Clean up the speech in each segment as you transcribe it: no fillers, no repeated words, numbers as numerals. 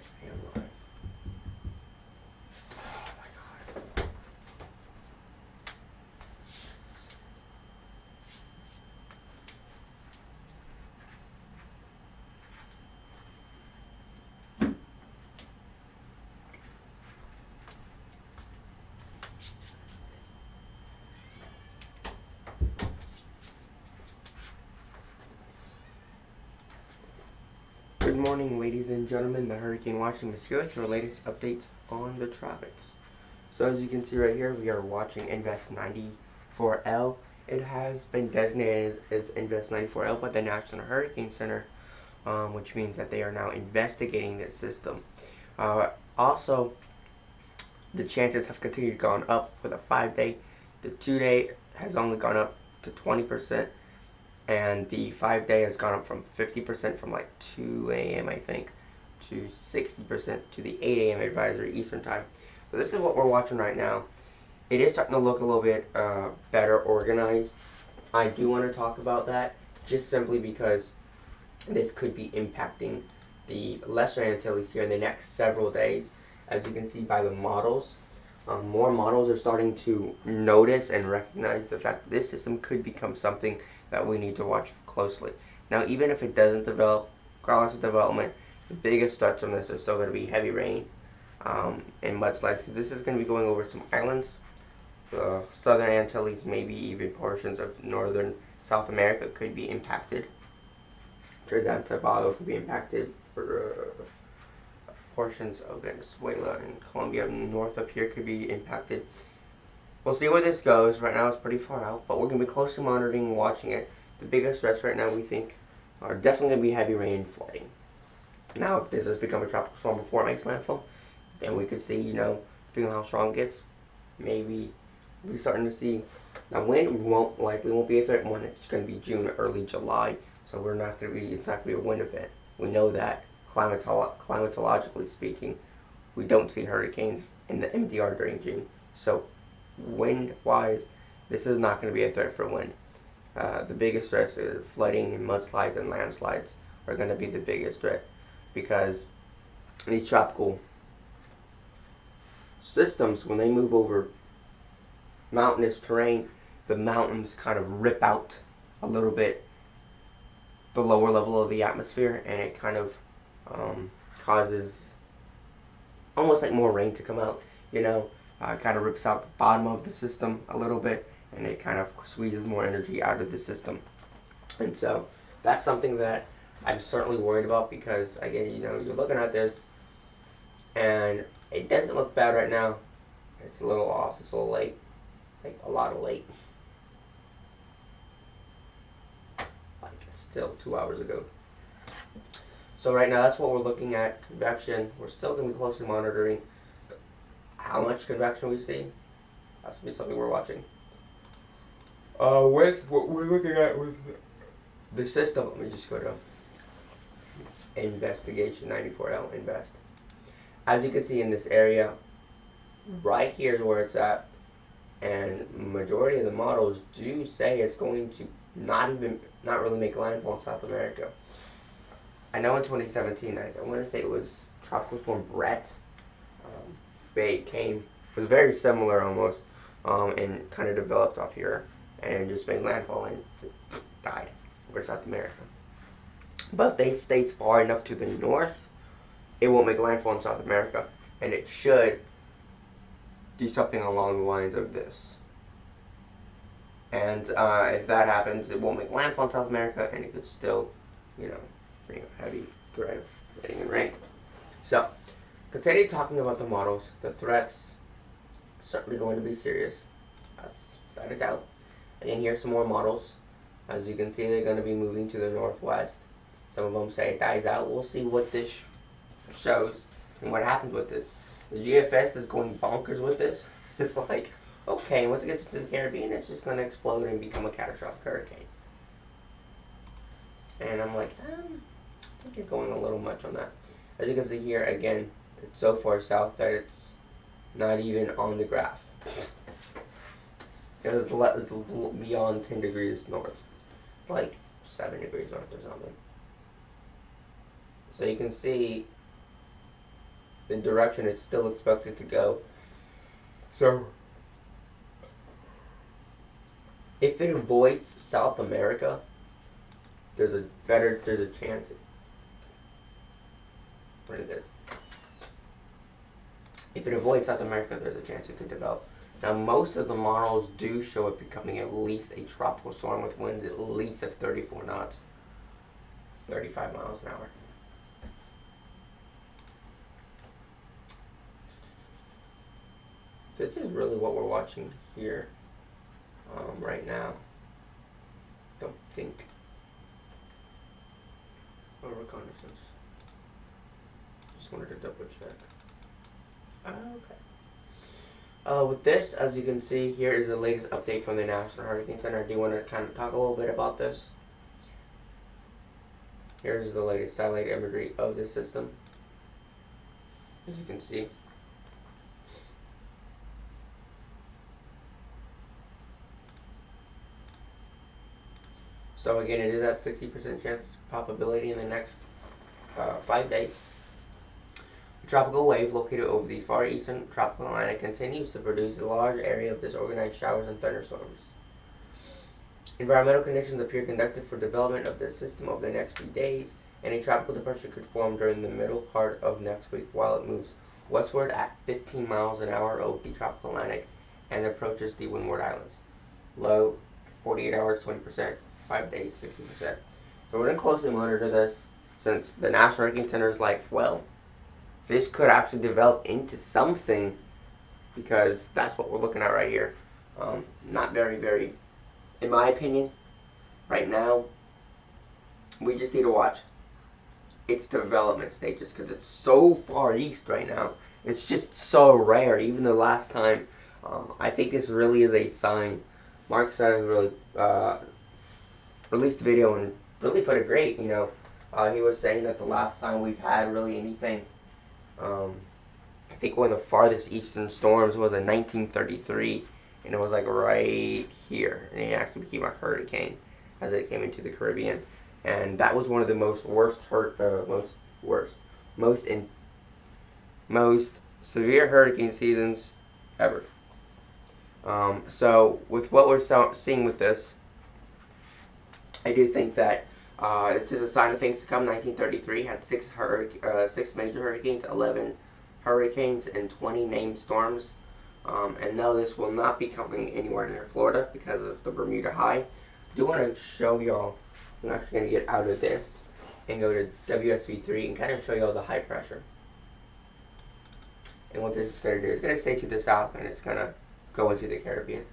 catch me alive. Oh my god. Good morning, ladies and gentlemen. The Hurricane Watching is here with your latest updates on the tropics. So as you can see right here, we are watching Invest 94L. It has been designated as Invest 94L by the National Hurricane Center, which means that they are now investigating this system. Also, the chances have continued going up for the 5-day. The 2-day has only gone up to 20%. And the 5-day has gone up from 50% from like 2 a.m. I think to 60% to the 8 a.m. advisory Eastern time. So this is what we're watching right now. It is starting to look a little bit better organized. I do want to talk about that just simply because this could be impacting the Lesser Antilles here in the next several days. As you can see by the models, more models are starting to notice and recognize the fact that this system could become something that we need to watch closely. Now, even if it doesn't develop, regardless of development, the biggest threats from this are still going to be heavy rain and mudslides, because this is going to be going over some islands, the Southern Antilles, maybe even portions of northern South America could be impacted. Trinidad and Tobago could be impacted. Portions of Venezuela and Colombia north up here could be impacted. We'll see where this goes. Right now it's pretty far out, but we're going to be closely monitoring and watching it. The biggest threats right now we think are definitely going to be heavy rain and flooding. Now, if this has become a tropical storm before it makes landfall, then we could see, depending on how strong it gets, maybe we're starting to see. Now, wind won't be a threat when it's going to be June, early July, so it's not going to be a wind event. We know that climatologically speaking, we don't see hurricanes in the MDR during June. So wind-wise, this is not going to be a threat for wind. The biggest threats is flooding and mudslides and landslides are going to be the biggest threat, because these tropical systems, when they move over mountainous terrain, the mountains kind of rip out a little bit the lower level of the atmosphere, and it kind of causes almost like more rain to come out, kind of rips out the bottom of the system a little bit, and it kind of squeezes more energy out of the system. And so that's something that I'm certainly worried about, because again, you're looking at this and it doesn't look bad right now. It's a little off, it's a little late, like a lot of late. Like still 2 hours ago. So right now that's what we're looking at. Convection, we're still going to be closely monitoring how much convection we see. That's going to be something we're watching. With what we're looking at with the system, let me just go to Investigation 94L Invest. As you can see in this area, right here is where it's at, and majority of the models do say it's going to not really make landfall in South America. I know in 2017, I want to say it was Tropical Storm Brett. Was very similar almost, and kind of developed off here and just made landfall and died over South America. But if they stay far enough to the north, it won't make landfall in South America, and it should do something along the lines of this. And if that happens, it won't make landfall in South America, and it could still, bring a heavy threat of flooding and rain. So, continue talking about the models. The threats are certainly going to be serious. That's without a doubt. Again, here's some more models. As you can see, they're going to be moving to the northwest. Some of them say it dies out. We'll see what this shows and what happens with this. The GFS is going bonkers with this. It's like, okay, once it gets to the Caribbean, it's just going to explode and become a catastrophic hurricane. And I'm like, I think you're going a little much on that. As you can see here, again, it's so far south that it's not even on the graph. It's beyond 10 degrees north, like 7 degrees north or something. So you can see the direction it's still expected to go. So if it avoids South America, there's a chance. What it is. If it avoids South America, there's a chance it could develop. Now, most of the models do show it becoming at least a tropical storm with winds at least of 34 knots, 35 miles an hour. This is really what we're watching here right now. Don't think. Or reconnaissance. Just wanted to double check. Okay. With this, as you can see, here is the latest update from the National Hurricane Center. I do want to kind of talk a little bit about this. Here's the latest satellite imagery of the system. As you can see. So again, it is at 60% chance probability in the next 5 days. A tropical wave located over the far eastern tropical Atlantic continues to produce a large area of disorganized showers and thunderstorms. Environmental conditions appear conducive for development of the system over the next few days, and a tropical depression could form during the middle part of next week while it moves westward at 15 miles an hour over the tropical Atlantic and approaches the Windward Islands. Low, 48 hours, 20%, 5 days, 60%. But we're going to closely monitor this since the National Hurricane Center is like, well, this could actually develop into something, because that's what we're looking at right here. Not very, in my opinion, right now, we just need to watch its development stages because it's so far east right now. It's just so rare. Even the last time, I think this really is a sign. Mark Snyder really released a video and really put it great. You know, he was saying that the last time we've had really anything, I think one of the farthest eastern storms was in 1933, and it was like right here, and it actually became a hurricane as it came into the Caribbean, and that was one of the most most severe hurricane seasons ever. So with what we're seeing with this, I do think that this is a sign of things to come. 1933 had 6 major hurricanes, 11 hurricanes, and 20 named storms. And no, this will not be coming anywhere near Florida because of the Bermuda High. I do want to show y'all, I'm actually going to get out of this and go to WSV3 and kind of show y'all the high pressure. And what this is going to do is going to stay to the south, and it's going to go into the Caribbean.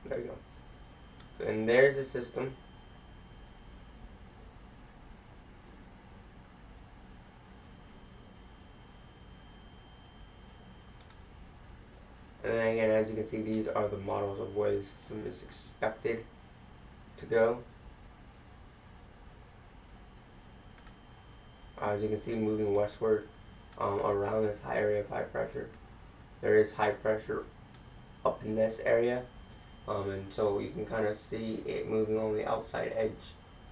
There we go. And there's the system. And then again, as you can see, these are the models of where the system is expected to go. As you can see, moving westward around this high area of high pressure. There is high pressure up in this area. And so you can kind of see it moving on the outside edge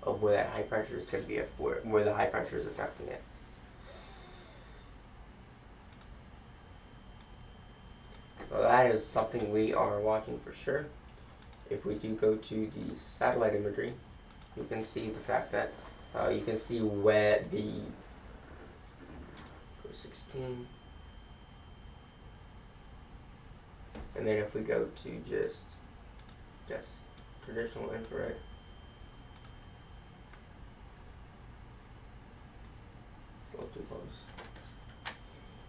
of where that high pressure is going to be, where the high pressure is affecting it. So that is something we are watching for sure. If we do go to the satellite imagery, you can see the fact that you can see where the 16, and then if we go to just traditional infrared, it's a little too close.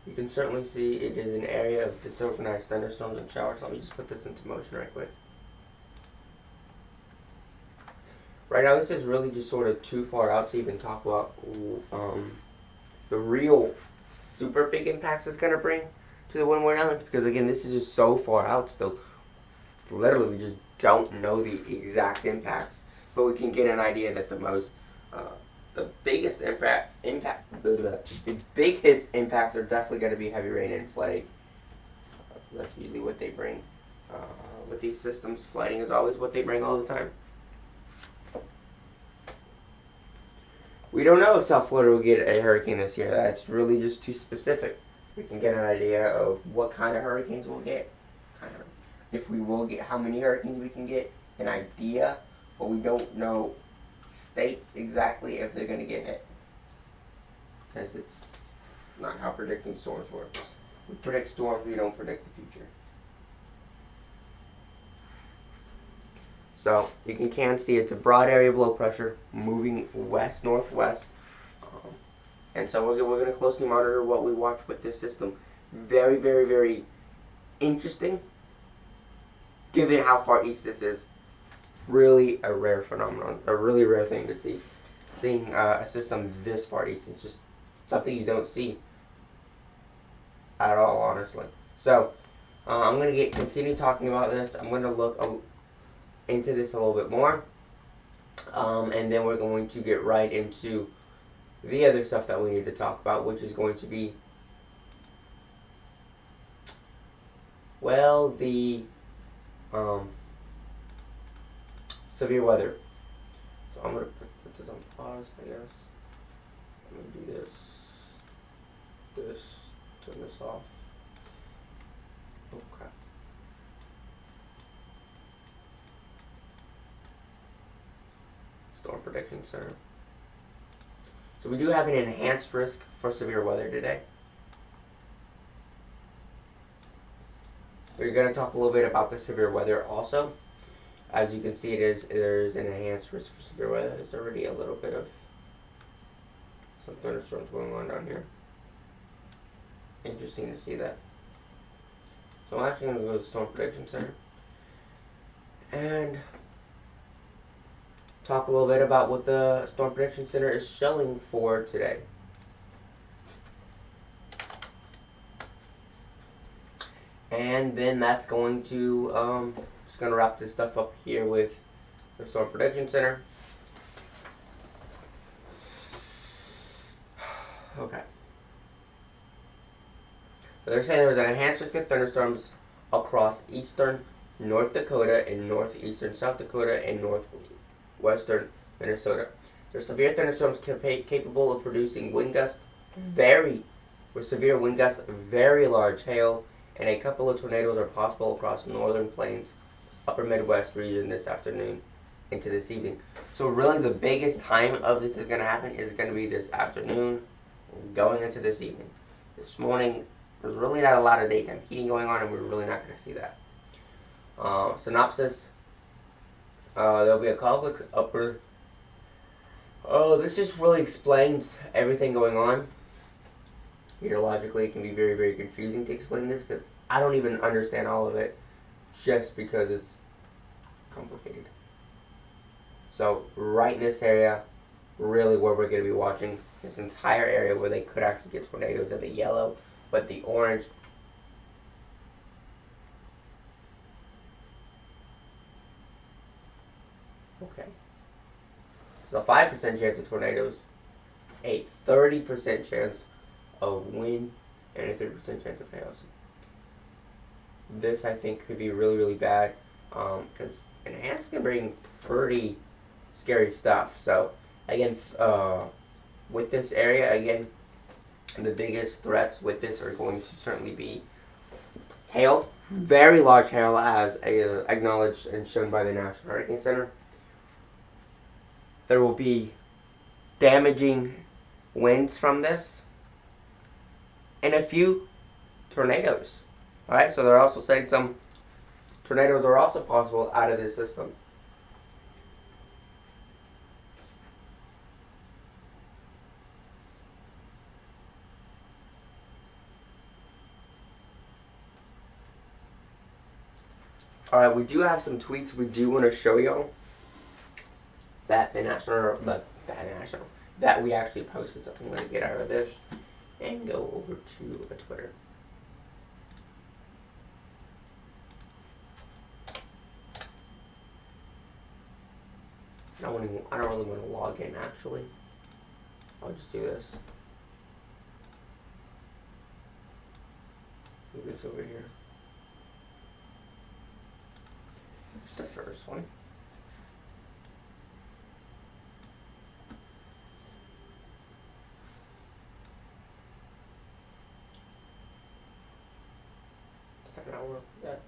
You can certainly see it is an area of disorganized thunderstorms and showers. Let me just put this into motion right quick. Right now, this is really just sort of too far out to even talk about the real super big impacts it's going to bring to the Windward Islands, because again, this is just so far out still. Literally, we just don't know the exact impacts, but we can get an idea that the biggest the biggest impacts are definitely going to be heavy rain and flooding. That's usually what they bring with these systems. Flooding is always what they bring all the time. We don't know if South Florida will get a hurricane this year. That's really just too specific. We can get an idea of what kind of hurricanes we'll get, if we will get, how many hurricanes we can get, an idea, but we don't know states exactly if they're going to get hit, because it's not how predicting storms works. We predict storms, we don't predict the future. So you can see it's a broad area of low pressure moving west-northwest. And so we're going to closely monitor what we watch with this system. Very, very, very interesting, given how far east this is. Really a rare phenomenon, a really rare thing to see. Seeing a system this far east is just something you don't see at all, honestly. So I'm going to continue talking about this. I'm going to look into this a little bit more, and then we're going to get right into the other stuff that we need to talk about, which is going to be, well, the severe weather. So I'm going to put this on pause, I guess. I'm going to do this, turn this off. Okay. Storm Prediction Center. So we do have an enhanced risk for severe weather today. We're going to talk a little bit about the severe weather also. As you can see, there's an enhanced risk for severe weather. There's already a little bit of some thunderstorms going on down here. Interesting to see that. So I'm actually going to go to the Storm Prediction Center and talk a little bit about what the Storm Prediction Center is showing for today. And then that's going to, just going to wrap this stuff up here with the Storm Prediction Center. Okay. So they're saying there's an enhanced risk of thunderstorms across Eastern North Dakota and Northeastern South Dakota and Northwestern Minnesota. There's severe thunderstorms capable of producing wind gusts, severe wind gusts, very large hail, and a couple of tornadoes are possible across northern plains, upper Midwest region this afternoon into this evening. So really the biggest time of this is going to happen is going to be this afternoon going into this evening. This morning, there's really not a lot of daytime heating going on, and we're really not going to see that. Synopsis. There'll be a conflict upper. This just really explains everything going on. Meteorologically, it can be very, very confusing to explain this, because I don't even understand all of it, just because it's complicated. So right in this area, really where we're going to be watching, this entire area where they could actually get tornadoes in the yellow, but the orange, okay. There's a 5% chance of tornadoes, a 30% chance of wind, and a 30% chance of hail. So this, I think, could be really, really bad, because enhanced can bring pretty scary stuff. So again, with this area, again, the biggest threats with this are going to certainly be hail, very large hail, as acknowledged and shown by the National Hurricane Center. There will be damaging winds from this, and a few tornadoes. Alright, so they're also saying some tornadoes are also possible out of this system. Alright, we do have some tweets we do want to show y'all that the national, that we actually posted, so I'm going to get out of this. and go over to a Twitter. I don't really want to log in actually. I'll just do this. Move this over here. Just the first one. Second hour. That's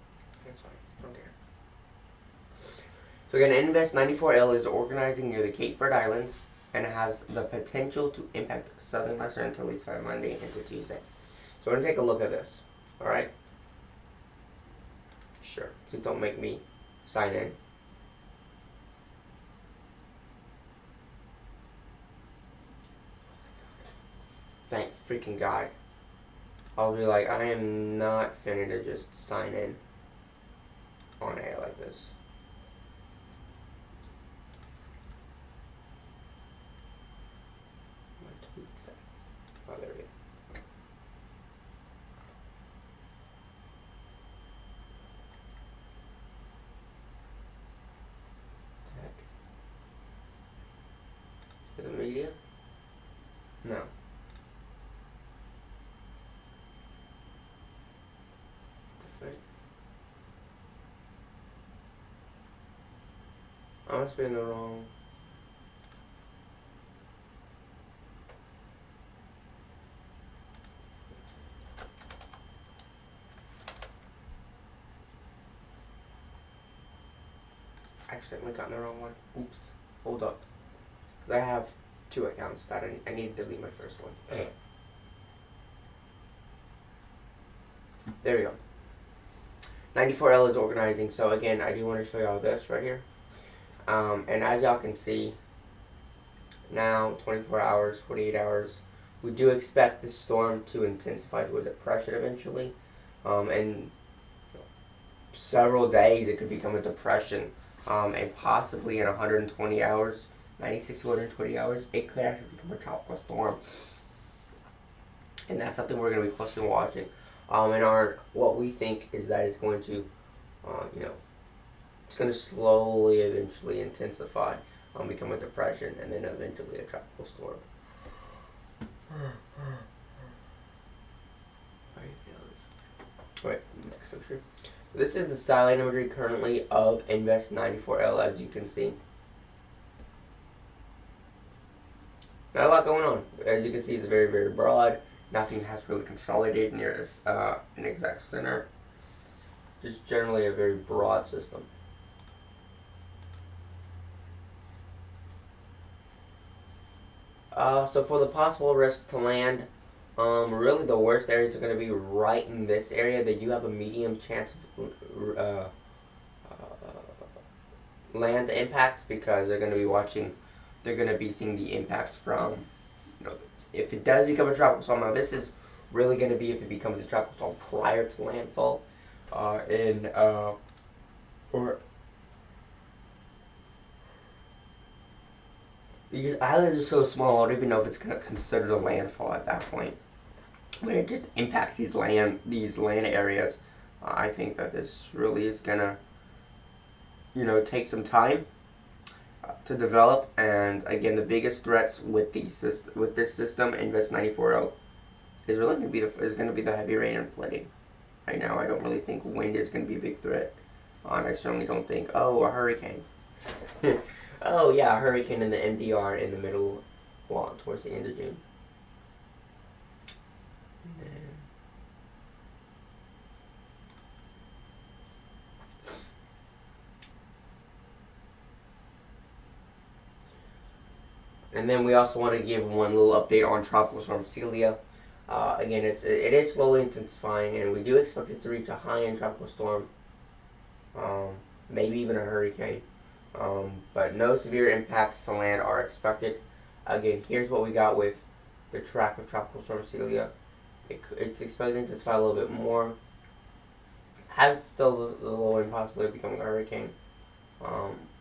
fine. I don't care. So again, Invest 94L is organizing near the Cape Verde Islands and it has the potential to impact southern Lesser Antilles by Monday into Tuesday. So we're going to take a look at this. Alright? Sure. Please don't make me sign in. Thank freaking God. I'll be like, I am not finna to just sign in on air like this. Oh, there we go. Heck. To the media? No. I must be in the wrong. Accidentally got in the wrong one. Oops. Hold up. Because I have two accounts that I need to delete my first one. There we go. 94L is organizing. So again, I do want to show y'all this right here. And as y'all can see, now 24 hours, 48 hours, we do expect the storm to intensify to a depression eventually. And several days it could become a depression. And possibly in 120 hours, 96 to 120 hours, it could actually become a tropical storm. And that's something we're going to be closely watching. And what we think is that it's going to, it's going to slowly, eventually intensify, become a depression, and then eventually a tropical storm. Right, next picture. This is the satellite imagery currently of Invest 94L, as you can see. Not a lot going on. As you can see, it's very, very broad. Nothing has really consolidated near an exact center. Just generally a very broad system. So for the possible risk to land, really the worst areas are going to be right in this area. They do have a medium chance of land impacts because they're going to be watching, they're going to be seeing the impacts from, if it does become a tropical storm. Now this is really going to be if it becomes a tropical storm prior to landfall, these islands are so small, I don't even know if it's going to consider a landfall at that point. When it just impacts these land areas, I think that this really is going to, take some time to develop. And again, the biggest threats with this system, Invest 94L, is really going to be the heavy rain and flooding. Right now, I don't really think wind is going to be a big threat. I certainly don't think, a hurricane. Oh yeah, a hurricane in the MDR in the middle, towards the end of June. And then we also want to give one little update on Tropical Storm Celia. Again, it is slowly intensifying, and we do expect it to reach a high-end tropical storm, maybe even a hurricane. But no severe impacts to land are expected. Again, here's what we got with the track of Tropical Storm Celia. It's expected to intensify a little bit more. Has still the low end possibility of becoming a hurricane.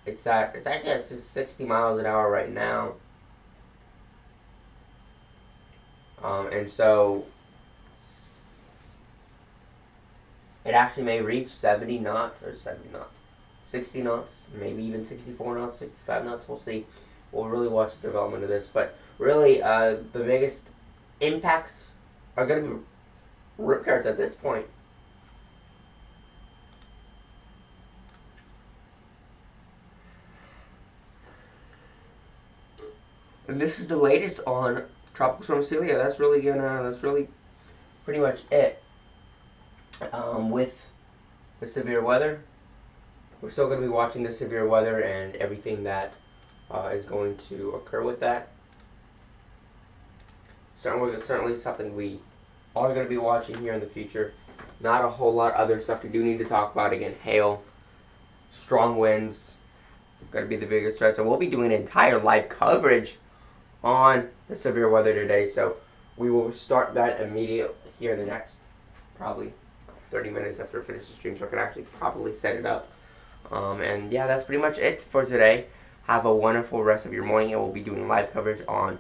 It's actually at 60 miles an hour right now. And so it actually may reach 70 knots, or 70 knots, 60 knots, maybe even 64 knots, 65 knots. We'll see. We'll really watch the development of this. But really, the biggest impacts are going to be rip currents at this point. And this is the latest on Tropical Storm Celia. That's really pretty much it. With severe weather, we're still going to be watching the severe weather and everything that is going to occur with that. Certainly something we are going to be watching here in the future. Not a whole lot of other stuff we do need to talk about. Again, hail, strong winds, going to be the biggest threat. So we'll be doing entire live coverage on the severe weather today. So we will start that immediately here in the next probably 30 minutes after I finish the stream, so I can actually properly set it up. And yeah, that's pretty much it for today. Have a wonderful rest of your morning, and we'll be doing live coverage on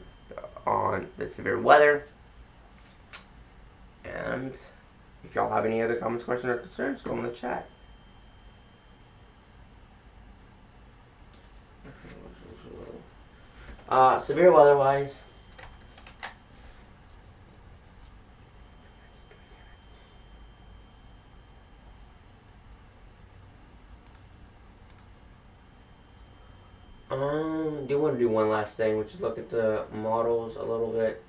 the severe weather. And if y'all have any other comments, questions, or concerns, go in the chat. Severe weather-wise, do want to do one last thing, which is look at the models a little bit.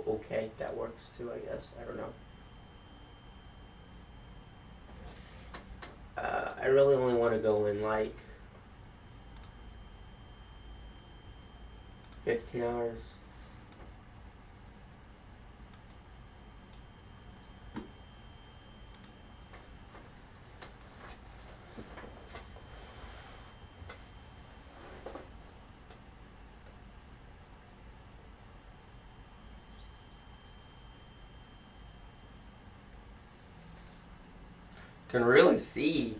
Okay, that works too, I guess. I don't know. I really only want to go in like 15 hours. Can really see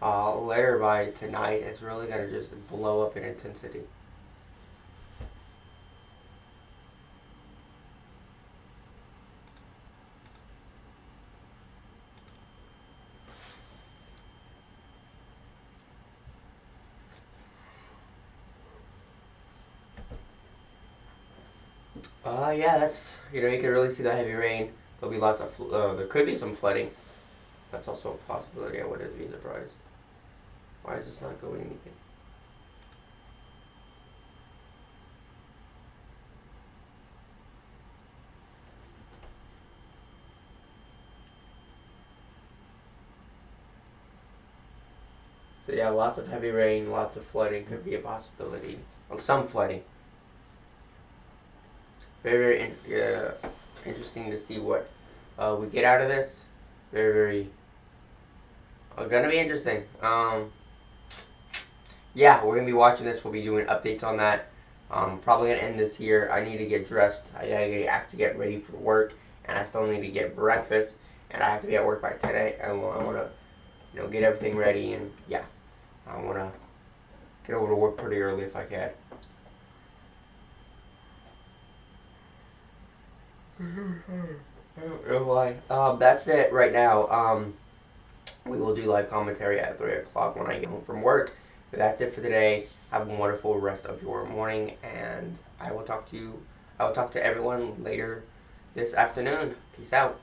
later by tonight, it's really going to just blow up in intensity. Yeah, that's, you can really see the heavy rain. There'll be lots of, there could be some flooding. That's also a possibility. I wouldn't be surprised. Why is this not going anything? So yeah, lots of heavy rain, lots of flooding could be a possibility. Well, some flooding. Very, very interesting to see what we get out of this. Very gonna be interesting. Yeah, we're gonna be watching this. We'll be doing updates on that. Probably gonna end this here. I need to get dressed. I gotta actually get ready for work, and I still need to get breakfast. And I have to be at work by 10 a.m. I wanna, get everything ready, and yeah, I wanna get over to work pretty early if I can. I don't know why. That's it right now. We will do live commentary at 3 o'clock when I get home from work. But that's it for today. Have a wonderful rest of your morning, and I will talk to everyone later this afternoon. Peace out.